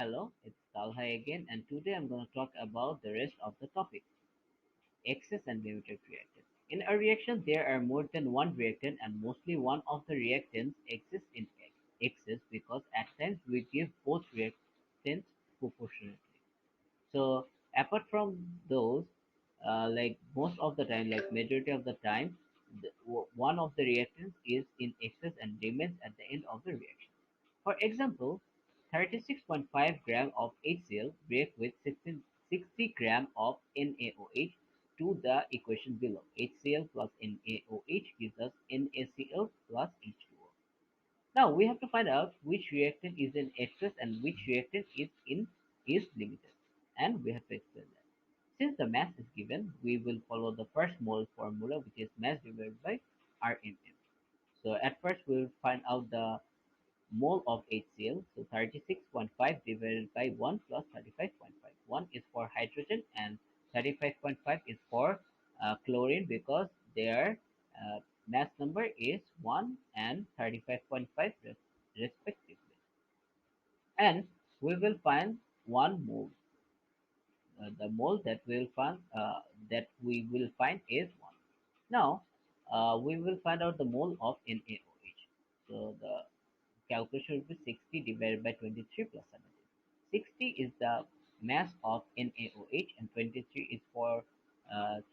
Hello, it's Talha again, and today I'm going to talk about the rest of the topic excess and limited reactants. In a reaction, there are more than one reactant, and mostly one of the reactants exists in excess because at times we give both reactants proportionately. So, apart from those, like most of the time, like majority of the time, one of the reactants is in excess and remains at the end of the reaction. For example, 36.5 gram of HCl react with 60 gram of NaOH to the equation below. HCl plus NaOH gives us NaCl plus H2O. Now we have to find out which reactant is in excess and which reactant is limited, and we have to explain that. Since the mass is given, we will follow the first mole formula, which is mass divided by RMM. So at first we will find out the mole of HCl. So 36.5 divided by 1 plus 35.5. 1 is for hydrogen and 35.5 is for chlorine because their mass number is 1 and 35.5 respectively. And we will find one mole. The mole that we will find is 1. Now we will find out the mole of NaOH. So the calculation will be 60 divided by 23 plus 17. 60 is the mass of NaOH and 23 is for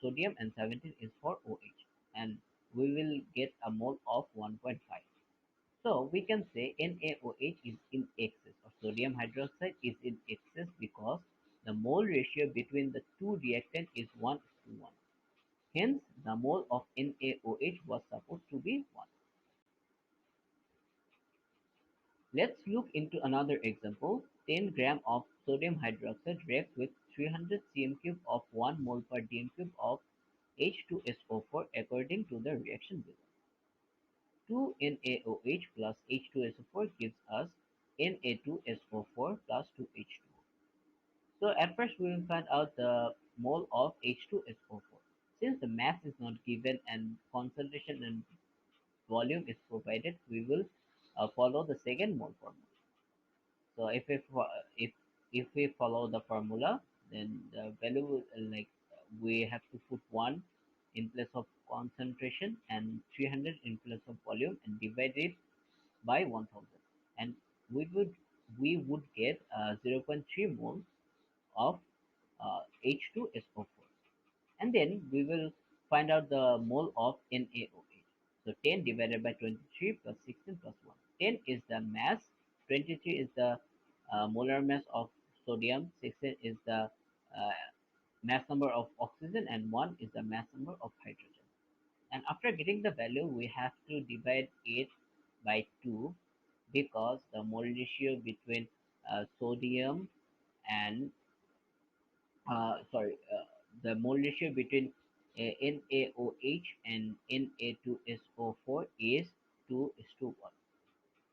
sodium and 17 is for OH. And we will get a mole of 1.5. So we can say NaOH is in excess or sodium hydroxide is in excess because the mole ratio between the two reactants is 1:1. Hence, the mole of NaOH was supposed to be 1. Let's look into another example. 10 gram of sodium hydroxide reacts with 300 cm cube of 1 mole per dm cube of H2SO4 according to the reaction below. 2NaOH plus H2SO4 gives us Na2SO4 plus 2H2O. So at first we will find out the mole of H2SO4. Since the mass is not given and concentration and volume is provided, we will follow the second mole formula. So if if we follow the formula, then the value like we have to put 1 in place of concentration and 300 in place of volume and divide it by 1000, and we would we would get 0 0.3 mole of H2SO4, and then we will find out the mole of NaOH. So 10 divided by 23 plus 16 plus 1. 10 is the mass, 23 is the molar mass of sodium, 16 is the mass number of oxygen, and 1 is the mass number of hydrogen. And after getting the value, we have to divide it by 2 because the mole ratio between sodium and the mole ratio between NaOH and Na2SO4 is 2:1.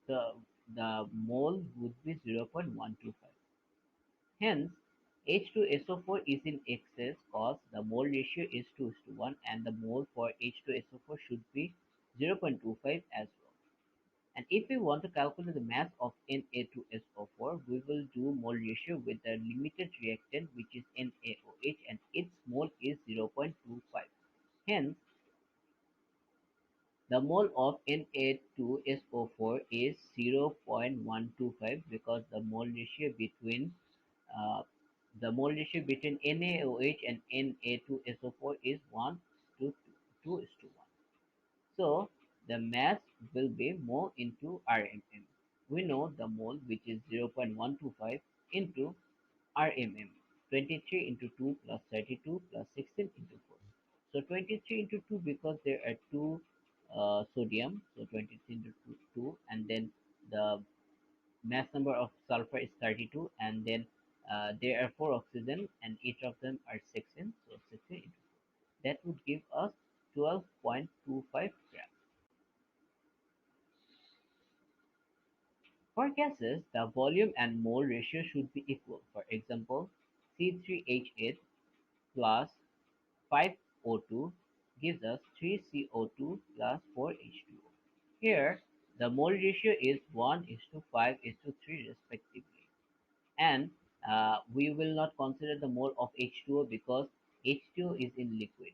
So the mole would be 0.125. Hence, H2SO4 is in excess cause the mole ratio is 2:1 and the mole for H2SO4 should be 0.25 as well. And if we want to calculate the mass of Na2SO4, we will do mole ratio with the limited reactant which is NaOH and its mole is 0.25. Hence, the mole of Na2SO4 is 0.125 because uh, the mole ratio between NaOH and Na2SO4 is 1 to 2:1. So the mass will be mole into RMM. We know the mole which is 0.125 into RMM. 23 into 2 plus 32 plus 16 into 4. So 23 into 2 because there are 2 sodium. So 23 into 2 and then the mass number of sulfur is 32 and then there are 4 oxygen and each of them are 16. So 16 into 4. That would give us 12.25 grams. For gases, the volume and mole ratio should be equal. For example, C3H8 plus 5O2 gives us 3CO2 plus 4H2O. Here, the mole ratio is 1:5:3 respectively. And we will not consider the mole of H2O because H2O is in liquid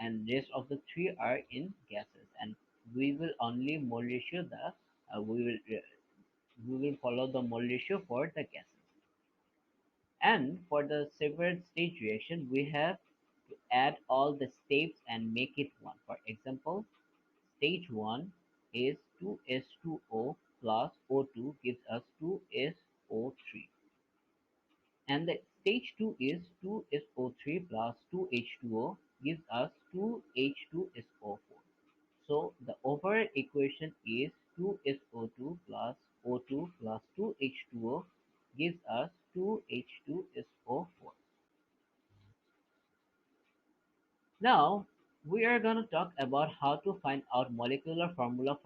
and rest of the three are in gases, and we will only mole ratio the we will follow the mole ratio for the gases. And for the separate stage reaction, we have to add all the steps and make it one. For example, stage 1 is 2s2o plus O2 gives us 2SO3. And the stage 2 is 2SO3 plus 2H2O gives us 2H2SO4. So the overall equation is 2SO2 plus O2 plus 2H2O gives us 2H2SO4. Now we are going to talk about how to find out molecular formula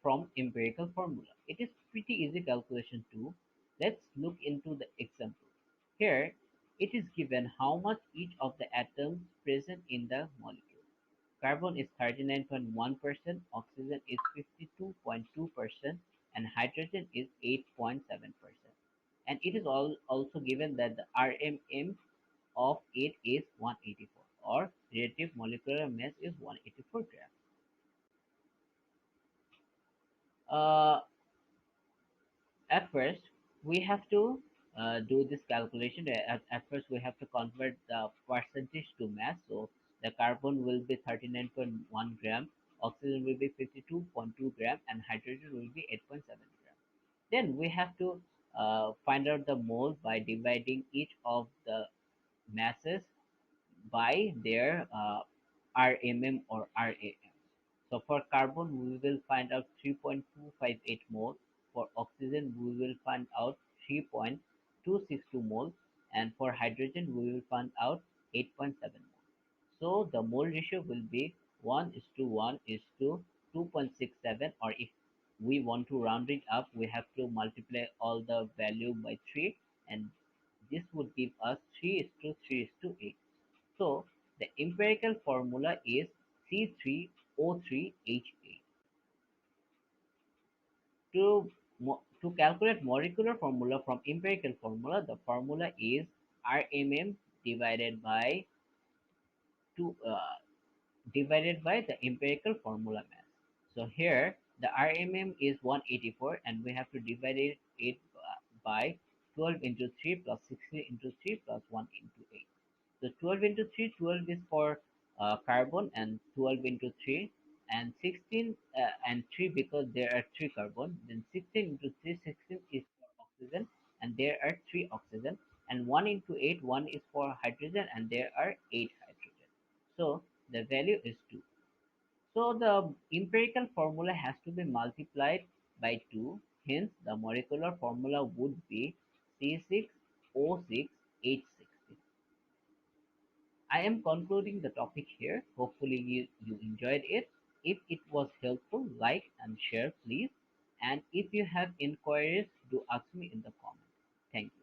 from empirical formula. It is pretty easy calculation too. Let's look into the example. Here it is given how much each of the atoms present in the molecule. Carbon is 39.1%, oxygen is 52.2%, and hydrogen is 8.7%. And it is also given that the RMM of it is 184 or relative molecular mass is 184 grams. Uh, at first, we have to do this calculation. At first, we have to convert the percentage to mass. So the carbon will be 39.1 gram, oxygen will be 52.2 gram, and hydrogen will be 8.7 gram. Then we have to find out the mole by dividing each of the masses by their RMM or RAM. So for carbon, we will find out 3.258 mole. For oxygen, we will find out 3.262 mole. And for hydrogen, we will find out 8.7 mole. So the mole ratio will be 1 is to 1 is to 2.67, or if we want to round it up, we have to multiply all the value by 3, and this would give us 3 is to 3 is to 8. So the empirical formula is C3O3H8. To calculate molecular formula from empirical formula, the formula is RMM divided by 2 divided by the empirical formula mass. So here the RMM is 184 and we have to divide it by 12 into 3 plus 16 into 3 plus 1 into 8. So 12 into 3, 12 is for carbon, and 12 into 3 and 16 and 3 because there are 3 carbon. Then 16 into 3, 16 is for oxygen and there are 3 oxygen. And 1 into 8, 1 is for hydrogen and there are 8 hydrogen. So the value is 2. So the empirical formula has to be multiplied by 2. Hence the molecular formula would be C6O6H16. I am concluding the topic here. Hopefully, you enjoyed it. If it was helpful, like and share, please. And if you have inquiries, do ask me in the comments. Thank you.